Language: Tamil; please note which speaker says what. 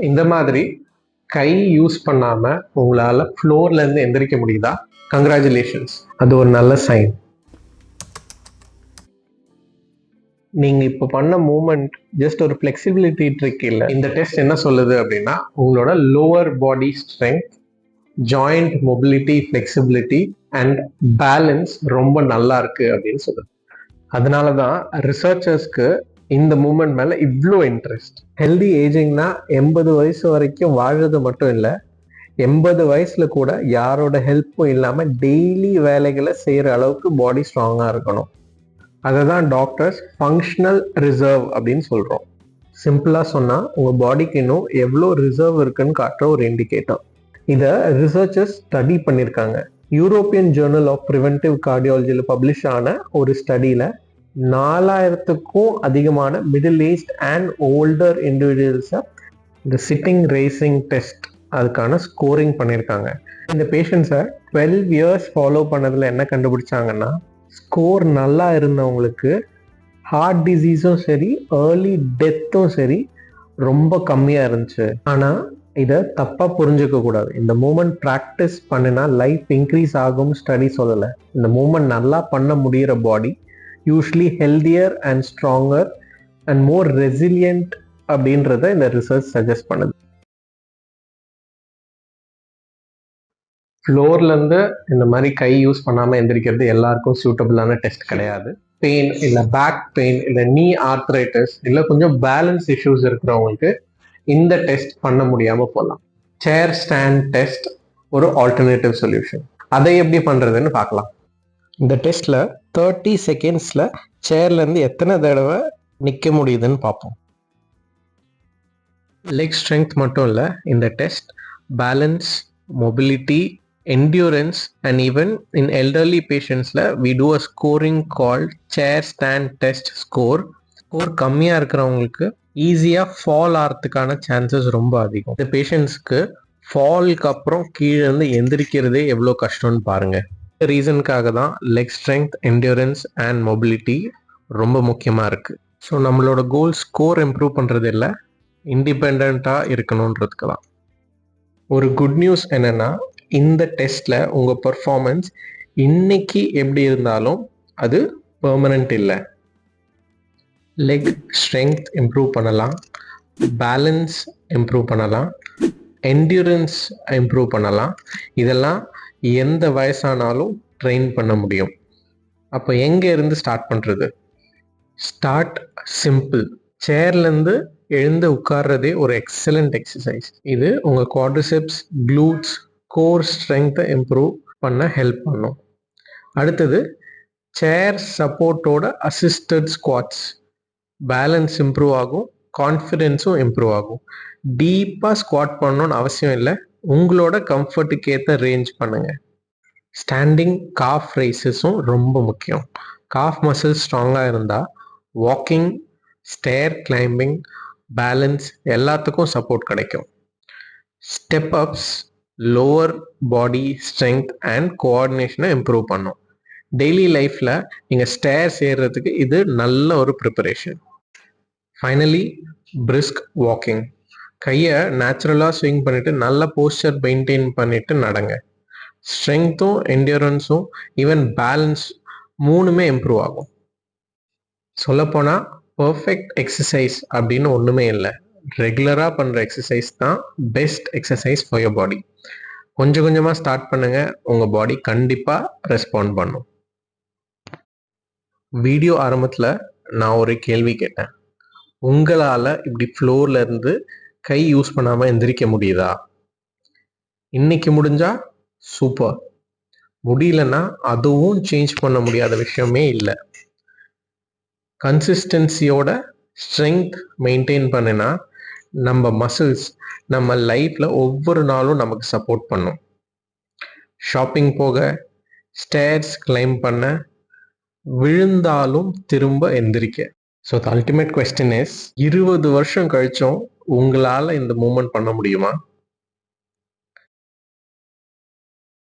Speaker 1: இந்த மாதிரி கை யூஸ் பண்ணாம உங்களால ஃப்ளோர்ல இருந்து எந்திரிக்க முடியுதா? கங்க்ராச்சுலேஷன்ஸ், அது ஒரு நல்ல சைன். நீங்க இப்போ பண்ண மூமெண்ட் ஜஸ்ட் ஒரு ஃபிளெக்சிபிலிட்டி ட்ரிக் இல்லை. இந்த டெஸ்ட் என்ன சொல்லுது அப்படின்னா, உங்களோட lower body strength, joint mobility, flexibility and balance ரொம்ப நல்லா இருக்கு அப்படின்னு சொல்லுது. அதனால தான் ரிசர்ச்சர்ஸ்க்கு இந்த மூமெண்ட் மேலே இவ்வளோ இன்ட்ரெஸ்ட். ஹெல்தி ஏஜிங்னா 80 வயசு வரைக்கும் வாழ்றது மட்டும் இல்லை, 80 வயசுல கூட யாரோட ஹெல்ப்பும் இல்லாமல் டெய்லி வேலைகளை செய்கிற அளவுக்கு பாடி ஸ்ட்ராங்காக இருக்கணும். அதை தான் டாக்டர்ஸ் ஃபங்க்ஷனல் ரிசர்வ் அப்படின்னு சொல்கிறோம். சிம்பிளாக சொன்னால் உங்கள் பாடிக்கு இன்னும் எவ்வளோ ரிசர்வ் இருக்குன்னு காட்டுற ஒரு இண்டிகேட்டர். இதை ரிசர்ச்சர்ஸ் ஸ்டடி பண்ணியிருக்காங்க. யூரோப்பியன் ஜேர்னல் ஆஃப் ப்ரிவென்டிவ் கார்டியாலஜியில் பப்ளிஷ் ஆன ஒரு ஸ்டடியில் 4000க்கும் அதிகமான மிடில் ஏஜ் அண்ட் ஓல்டர் இண்டிவிஜுவல்ஸை இந்த சிட்டிங் ரேசிங் டெஸ்ட் அதுக்கான ஸ்கோரிங் பண்ணியிருக்காங்க. இந்த பேஷண்ட்ஸை 12 இயர்ஸ் ஃபாலோ பண்ணதில் என்ன கண்டுபிடிச்சாங்கன்னா, ஸ்கோர் நல்லா இருந்தவங்களுக்கு ஹார்ட் டிசீஸும் சரி, ஏர்லி டெத்தும் சரி ரொம்ப கம்மியாக இருந்துச்சு. ஆனால் இதை தப்பாக புரிஞ்சுக்க கூடாது. இந்த மூமெண்ட் ப்ராக்டிஸ் பண்ணினா லைஃப் இன்க்ரீஸ் ஆகும் ஸ்டடி சொல்லலை. இந்த மூமெண்ட் நல்லா பண்ண முடிகிற body usually healthier and stronger and more resilient அப்படின்றத இந்த ரிசர்ச் சஜஸ்ட் பண்ணுது. ஃப்ளோர்லேருந்து இந்த மாதிரி கை யூஸ் பண்ணாமல் எந்திரிக்கிறது எல்லாருக்கும் சூட்டபிளான டெஸ்ட் கிடையாது. பெயின் இல்லை பேக் பெயின் இல்லை நீ ஆர்த்ரைட்டிஸ் இல்லை கொஞ்சம் பேலன்ஸ் இஷ்யூஸ் இருக்கிறவங்களுக்கு இந்த டெஸ்ட் பண்ண முடியாமல் போகலாம். சேர் ஸ்டாண்ட் டெஸ்ட் ஒரு ஆல்டர்னேட்டிவ் சொல்யூஷன். அதை எப்படி பண்ணுறதுன்னு பார்க்கலாம். இந்த டெஸ்ட்டில் 30 செகண்ட்ஸில் சேர்லேருந்து எத்தனை தடவை நிற்க முடியுதுன்னு பார்ப்போம். லெக் ஸ்ட்ரென்த் மட்டும் இல்லை, இந்த test balance, mobility, endurance and even in elderly patients we do a scoring called chair stand test score. Score கம்மியாக இருக்கிறவங்களுக்கு ஈஸியாக ஃபால் ஆகிறதுக்கான சான்சஸ் ரொம்ப அதிகம். இந்த பேஷண்ட்ஸ்க்கு ஃபாலுக்கு அப்புறம் கீழே இருந்து எந்திரிக்கிறதே எவ்வளோ கஷ்டம்னு பாருங்கள். இந்த ரீசனுக்காக தான் leg strength, endurance and mobility ரொம்ப முக்கியமாக இருக்குது. ஸோ நம்மளோட கோல் ஸ்கோர் இம்ப்ரூவ் பண்ணுறது இல்லை, இண்டிபெண்ட்டாக இருக்கணுன்றதுக்கு தான். ஒரு குட் நியூஸ் என்னென்னா, இந்த டெஸ்ட்டில் உங்கள் பர்ஃபார்மன்ஸ் இன்னைக்கு எப்படி இருந்தாலும் அது பெர்மனண்ட் இல்லை. லெக் ஸ்ட்ரென்த் இம்ப்ரூவ் பண்ணலாம், பேலன்ஸ் இம்ப்ரூவ் பண்ணலாம், என்டியூரன்ஸ் இம்ப்ரூவ் பண்ணலாம். இதெல்லாம் எந்த வயசானாலும் ட்ரெயின் பண்ண முடியும். அப்போ எங்கே இருந்து ஸ்டார்ட் பண்ணுறது? Start simple. சேர்லேருந்து எழுந்து உட்கார்றதே ஒரு எக்ஸலண்ட் எக்ஸசைஸ். இது உங்கள் குவாட்ரிசெப்ஸ், க்ளூட்ஸ், கோர் ஸ்ட்ரென்த்தை இம்ப்ரூவ் பண்ண ஹெல்ப் பண்ணும். அடுத்தது சேர் சப்போர்ட்டோட அசிஸ்டட் ஸ்குவாட்ஸ். பேலன்ஸ் இம்ப்ரூவ் ஆகும், கான்ஃபிடென்ஸும் இம்ப்ரூவ் ஆகும். டீப்பாக ஸ்குவாட் பண்ணணும்னு அவசியம் இல்லை, உங்களோட கம்ஃபர்ட்டுக்கு ஏற்ற ரேஞ்ச் பண்ணுங்கள். ஸ்டாண்டிங் காஃப் ரைசஸும் ரொம்ப முக்கியம். காஃப் மசில்ஸ் ஸ்ட்ராங்காக இருந்தால் வாக்கிங், ஸ்டேர் கிளைம்பிங், பேலன்ஸ் எல்லாத்துக்கும் சப்போர்ட் கிடைக்கும். Step ups lower body strength and கோஆர்டினேஷனை இம்ப்ரூவ் பண்ணும். டெய்லி லைஃப்பில் நீங்கள் ஸ்டேர்ஸ் ஏறுறதுக்கு இது நல்ல ஒரு ப்ரிப்பரேஷன். Finally brisk walking. கையை நேச்சுரலாக ஸ்விங் பண்ணிவிட்டு நல்ல போஸ்டர் மெயின்டைன் பண்ணிவிட்டு நடங்க. ஸ்ட்ரென்த்தும், என்டியூரன்ஸும், ஈவன் பேலன்ஸ் மூணுமே இம்ப்ரூவ் ஆகும். சொல்லப்போனால் பர்ஃபெக்ட் எக்ஸசைஸ் அப்படின்னு ஒன்றுமே இல்லை. ரெகுலராக பண்ணுற எக்ஸசைஸ் தான் best exercise for your body. கொஞ்சம் கொஞ்சமாக ஸ்டார்ட் பண்ணுங்கள், உங்கள் பாடி கண்டிப்பாக ரெஸ்பாண்ட் பண்ணும். வீடியோ ஆரம்பத்தில் நான் ஒரு கேள்வி கேட்டேன். உங்களால் இப்படி ஃப்ளோரில் இருந்து கை யூஸ் பண்ணாமல் எந்திரிக்க முடியுதா? இன்னைக்கு முடிஞ்சா சூப்பர், முடியலன்னா அதுவும் சேஞ்ச் பண்ண முடியாத விஷயமே இல்லை. கன்சிஸ்டன்சியோட ஸ்ட்ரென்த் மெயின்டைன் பண்ணினா நம்ம மசில்ஸ் நம்ம லைஃப்பில் ஒவ்வொரு நாளும் நமக்கு சப்போர்ட் பண்ணும். ஷாப்பிங் போக, ஸ்டேர்ஸ் கிளைம் பண்ண, விழுந்தாலும் திரும்ப எந்திரிக்க. So the ultimate question is, 20 வருஷம் கழிச்சும் உங்களால் இந்த மூமெண்ட் பண்ண முடியுமா?